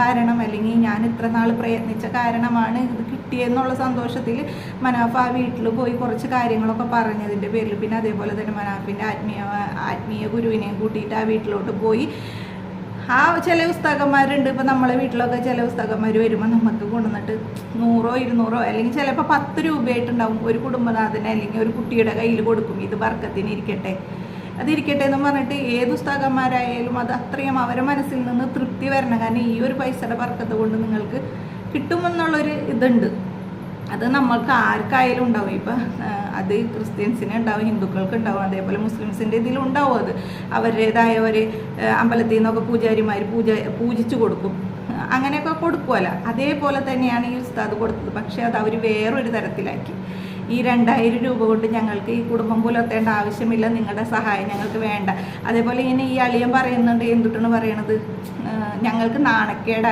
കാരണം അല്ലെങ്കിൽ ഞാൻ ഇത്ര നാൾ പ്രയത്നിച്ച കാരണമാണ് ഇത് കിട്ടിയെന്നുള്ള സന്തോഷത്തിൽ മനാഫ് ആ വീട്ടിൽ പോയി കുറച്ച് കാര്യങ്ങളൊക്കെ പറഞ്ഞതിൻ്റെ പേരിൽ, പിന്നെ അതേപോലെ തന്നെ മനാഫിൻ്റെ ആത്മീയ ഗുരുവിനെയും കൂട്ടിയിട്ട് ആ വീട്ടിലോട്ട് പോയി. ആ ചില പുസ്തകന്മാരുണ്ട്, ഇപ്പം നമ്മളെ വീട്ടിലൊക്കെ ചില പുസ്തകന്മാർ വരുമ്പോൾ നമുക്ക് കൊണ്ടുവന്നിട്ട് 100 200 അല്ലെങ്കിൽ ചിലപ്പോൾ 10 രൂപയായിട്ടുണ്ടാവും ഒരു കുടുംബനാഥന് അല്ലെങ്കിൽ ഒരു കുട്ടിയുടെ കയ്യിൽ കൊടുക്കും. ഇത് ബർക്കത്തിന് ഇരിക്കട്ടെ, അതിരിക്കട്ടെ എന്ന് പറഞ്ഞിട്ട് ഏത് പുസ്തകന്മാരായാലും അത് അത്രയും അവരുടെ മനസ്സിൽ നിന്ന് തൃപ്തി വരണം. കാരണം ഈ ഒരു പൈസയുടെ ബർക്കത്ത് കൊണ്ട് നിങ്ങൾക്ക് കിട്ടുമെന്നുള്ളൊരു ഇതുണ്ട്. അത് നമ്മൾക്ക് ആർക്കായാലും ഉണ്ടാവും. ഇപ്പം അത് ക്രിസ്ത്യൻസിന് ഉണ്ടാവും, ഹിന്ദുക്കൾക്ക് ഉണ്ടാവും, അതേപോലെ മുസ്ലിംസിൻ്റെ ഇതിലും ഉണ്ടാവും. അത് അവരുടേതായ ഒരു അമ്പലത്തിൽ നിന്നൊക്കെ പൂജാരിമാർ പൂജിച്ചു കൊടുക്കും, അങ്ങനെയൊക്കെ കൊടുക്കുമല്ലോ. അതേപോലെ തന്നെയാണ് ഈ ഉസ്താദ് കൊടുത്തത്. പക്ഷേ അത് അവർ വേറൊരു തരത്തിലാക്കി. ഈ 2000 രൂപ കൊണ്ട് ഞങ്ങൾക്ക് ഈ കുടുംബം പുലർത്തേണ്ട ആവശ്യമില്ല, നിങ്ങളുടെ സഹായം ഞങ്ങൾക്ക് വേണ്ട. അതേപോലെ ഇങ്ങനെ ഈ അളിയൻ പറയുന്നുണ്ട്, എന്തുട്ടാണ് പറയണത്, ഞങ്ങൾക്ക് നാണക്കേടാണ്.